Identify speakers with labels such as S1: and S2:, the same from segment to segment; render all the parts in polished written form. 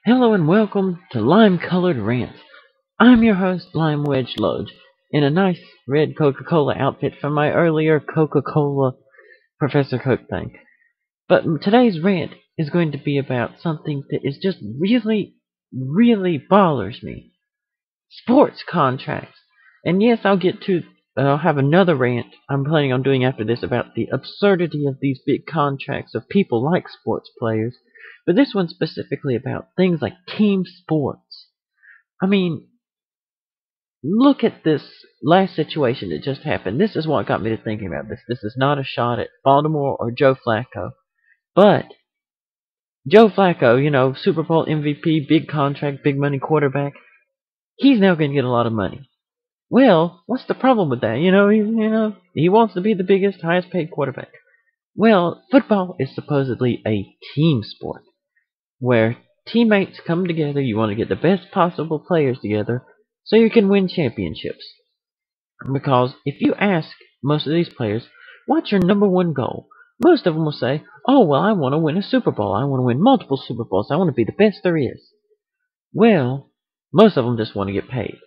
S1: Hello and welcome to Lime Colored Rants. I'm your host, Lime Wedge Lodge, in a nice red Coca-Cola outfit from my earlier Coca-Cola Professor Coke thing. But today's rant is going to be about something that is just really bothers me. Sports contracts. And yes, I'll have another rant I'm planning on doing after this about the absurdity of these big contracts of people like sports players. But this one's specifically about things like team sports. I mean, look at this last situation that just happened. This is what got me to thinking about this. This is not a shot at Baltimore or Joe Flacco. But Joe Flacco, Super Bowl MVP, big contract, big money quarterback, he's now going to get a lot of money. Well, what's the problem with that? He wants to be the biggest, highest paid quarterback. Well, football is supposedly a team sport where teammates come together. You want to get the best possible players together so you can win championships. Because if you ask most of these players, what's your number one goal? Most of them will say, oh, well, I want to win a Super Bowl. I want to win multiple Super Bowls. I want to be the best there is. Well, most of them just want to get paid.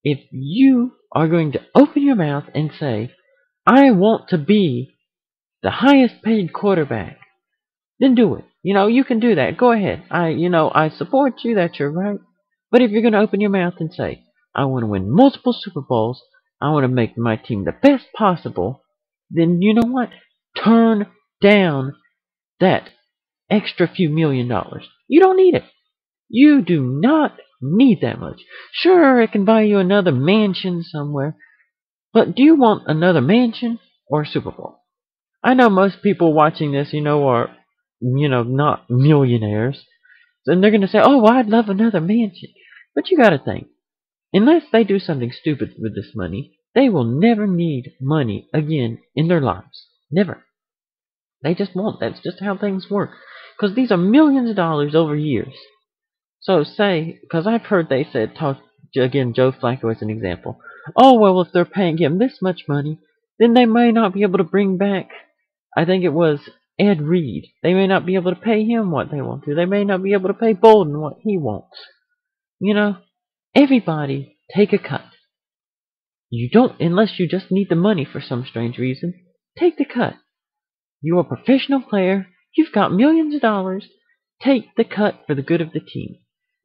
S1: If you are going to open your mouth and say, I want to be the highest paid quarterback, then do it. You can do that. Go ahead. I support you. That's your right. But if you're going to open your mouth and say, I want to win multiple Super Bowls, I want to make my team the best possible, then you know what? Turn down that extra few $1,000,000. You don't need it. You do not need that much. Sure, it can buy you another mansion somewhere, but do you want another mansion or a Super Bowl? I know most people watching this, are, not millionaires. And they're going to say, oh, well, I'd love another mansion. But you got to think, unless they do something stupid with this money, they will never need money again in their lives. Never. They just won't. That's just how things work. Because these are millions of dollars over years. So say, because I've heard they said, again, Joe Flacco as an example, oh, well, if they're paying him this much money, then they may not be able to bring back, I think it was Ed Reed. They may not be able to pay him what they want to. They may not be able to pay Bolden what he wants. Everybody take a cut. You don't, unless you just need the money for some strange reason, take the cut. You're a professional player. You've got millions of dollars. Take the cut for the good of the team.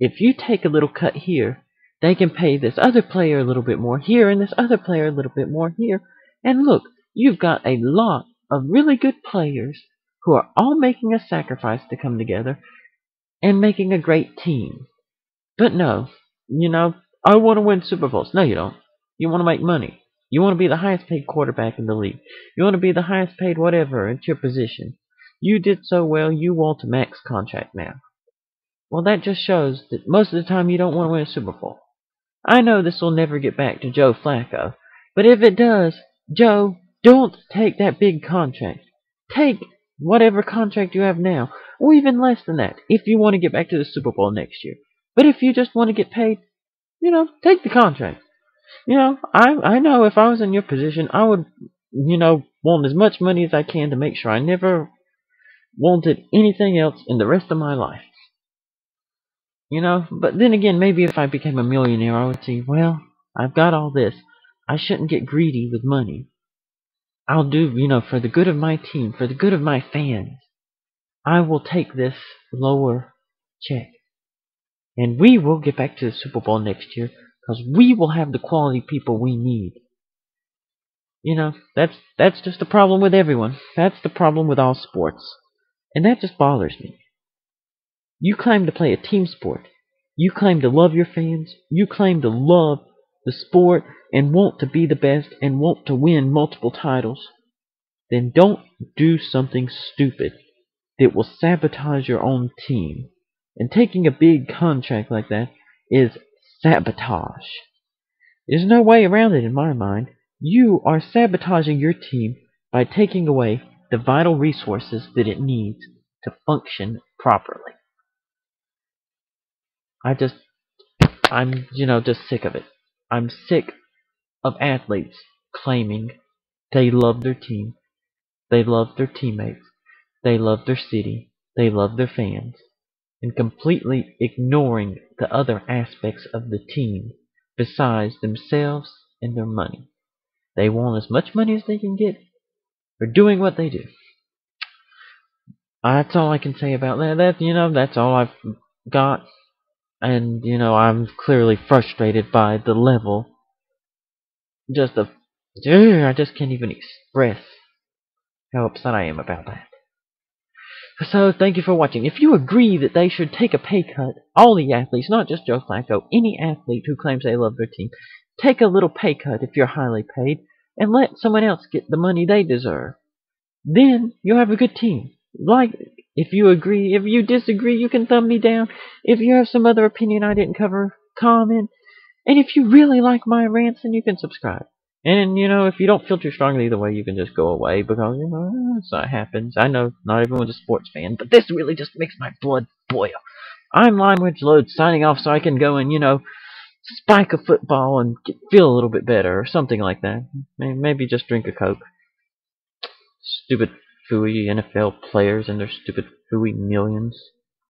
S1: If you take a little cut here, they can pay this other player a little bit more here and this other player a little bit more here. And look, you've got a lot of really good players who are all making a sacrifice to come together and making a great team. But no, I want to win Super Bowls. No, you don't. You want to make money. You want to be the highest paid quarterback in the league. You want to be the highest paid whatever at your position. You did so well, you want a max contract now. Well, that just shows that most of the time you don't want to win a Super Bowl. I know this will never get back to Joe Flacco, but if it does, Joe, don't take that big contract. Take whatever contract you have now, or even less than that, if you want to get back to the Super Bowl next year. But if you just want to get paid, take the contract. I know if I was in your position, I would, want as much money as I can to make sure I never wanted anything else in the rest of my life. But then again, maybe if I became a millionaire, I would say, well, I've got all this. I shouldn't get greedy with money. I'll do, for the good of my team, for the good of my fans. I will take this lower check. And we will get back to the Super Bowl next year because we will have the quality people we need. That's just the problem with everyone. That's the problem with all sports. And that just bothers me. You claim to play a team sport. You claim to love your fans. You claim to love the sport and want to be the best and want to win multiple titles. Then don't do something stupid that will sabotage your own team. And taking a big contract like that is sabotage. There's no way around it in my mind. You are sabotaging your team by taking away the vital resources that it needs to function properly. I'm just sick of it. I'm sick of athletes claiming they love their team, they love their teammates, they love their city, they love their fans, and completely ignoring the other aspects of the team besides themselves and their money. They want as much money as they can get for doing what they do. That's all I can say about that. That's all I've got. And, I'm clearly frustrated by the level. I just can't even express how upset I am about that. So, thank you for watching. If you agree that they should take a pay cut, all the athletes, not just Joe Flacco, any athlete who claims they love their team, take a little pay cut if you're highly paid, and let someone else get the money they deserve. Then you'll have a good team. If you agree. If you disagree, you can thumb me down. If you have some other opinion I didn't cover, comment. And if you really like my rants, then you can subscribe. And, if you don't feel too strongly either way, you can just go away because, that happens. I know not everyone's a sports fan, but this really just makes my blood boil. I'm Limewedge Load signing off so I can go and, spike a football and feel a little bit better or something like that. Maybe just drink a Coke. Stupid phooey NFL players and their stupid phooey millions.